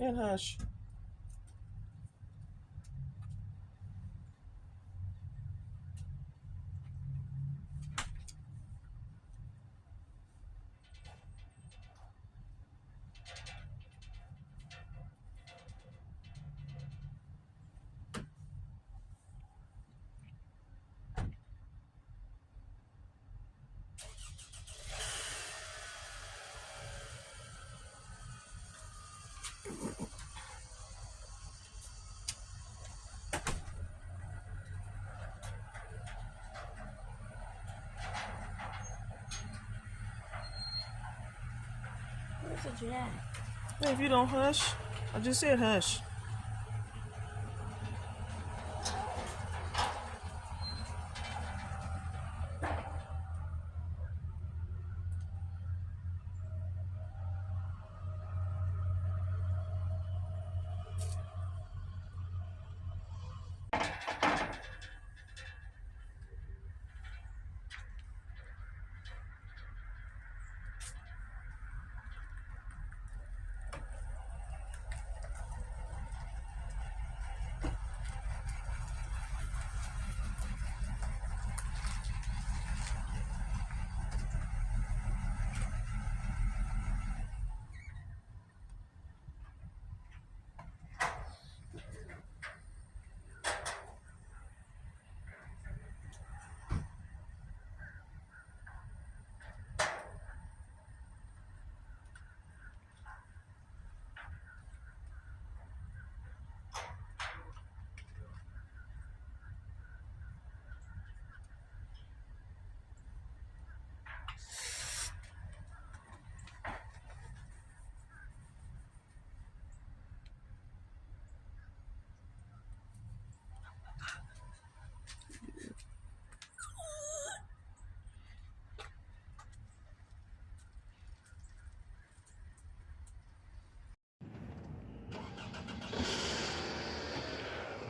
And hush. Where's the jack? Hey, if you don't hush, I just said hush.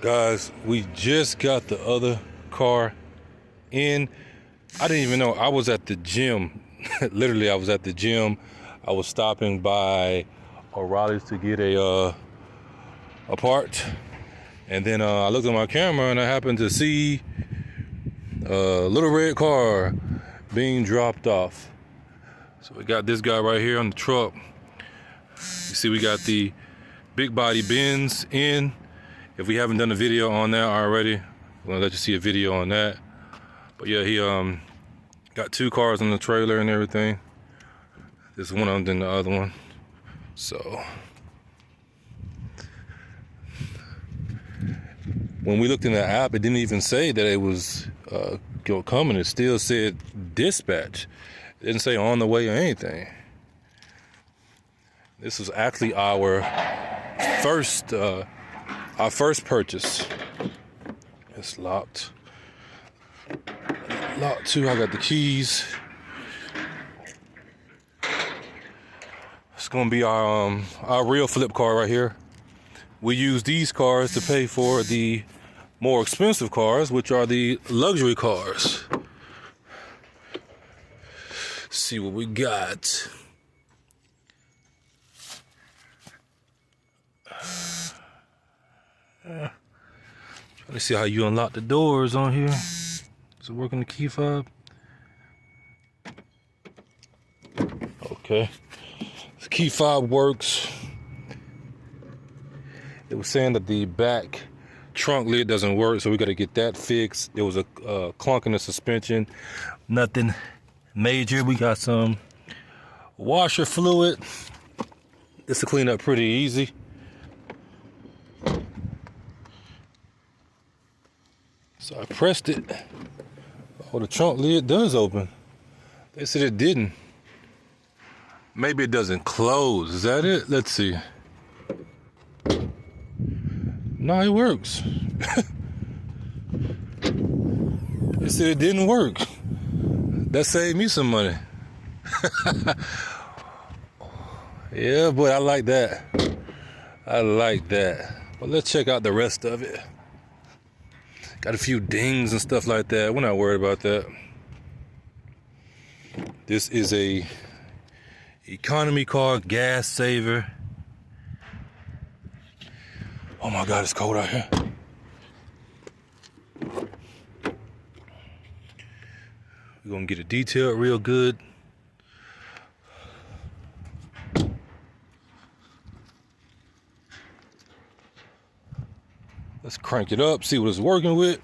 Guys, we just got the other car in. I didn't even know. I was at the gym. Literally, I was at the gym. I was stopping by O'Reilly's to get a part. And then I looked at my camera and I happened to see a little red car being dropped off. So we got this guy right here on the truck. You see we got the big body Benz in. If we haven't done a video on that already, I'm gonna let you see a video on that. But yeah, he got two cars in the trailer and everything. This one and then the other one. So when we looked in the app, it didn't even say that it was coming. It still said dispatch. It didn't say on the way or anything. This was actually our first purchase. It's locked. Locked too. I got the keys. It's gonna be our real flip car right here. We use these cars to pay for the more expensive cars, which are the luxury cars. Let's see what we got. Trying to see how you unlock the doors on here. Is it working the key fob? Okay. The key fob works. It was saying that the back trunk lid doesn't work, so we got to get that fixed. There was a clunk in the suspension. Nothing major. We got some washer fluid. This will clean up pretty easy. So I pressed it. Oh, the trunk lid does open. They said it didn't. Maybe it doesn't close. Is that it? Let's see. No, it works. They said it didn't work. That saved me some money. Yeah, boy, I like that. I like that. But let's check out the rest of it. Got a few dings and stuff like that. We're not worried about that. This is a economy car, gas saver. Oh my God, it's cold out here. We're gonna get it detailed real good. Let's crank it up, see what it's working with.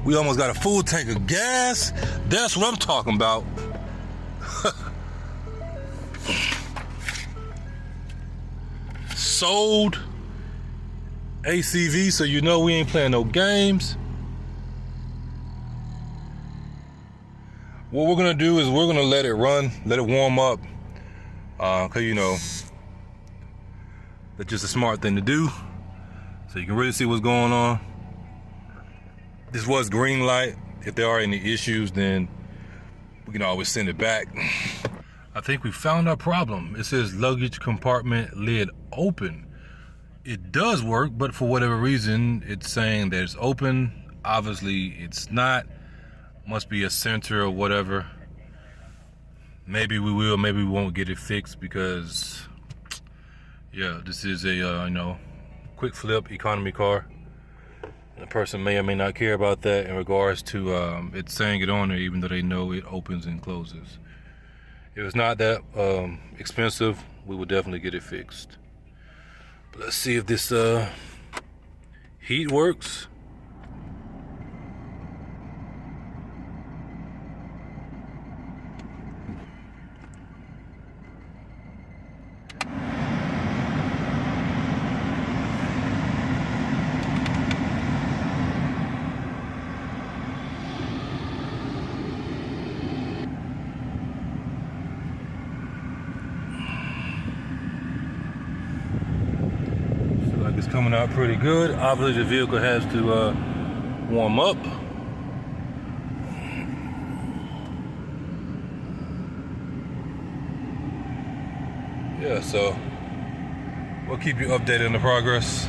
We almost got a full tank of gas. That's what I'm talking about. Sold ACV, so you know we ain't playing no games. What we're gonna do is we're gonna let it run, let it warm up, cause you know that's just a smart thing to do, so you can really see what's going on. This was green light. If there are any issues, then we can always send it back. I think we found our problem. It says luggage compartment lid open. It does work, but for whatever reason, it's saying that it's open. Obviously, it's not. Must be a center or whatever. Maybe we will, maybe we won't get it fixed because, yeah, this is a, you know, quick flip economy car. The person may or may not care about that in regards to it saying it on there, even though they know it opens and closes. If it's not that expensive, we will definitely get it fixed. But let's see if this heat works. It's coming out pretty good. Obviously the vehicle has to warm up. Yeah, so we'll keep you updated on the progress.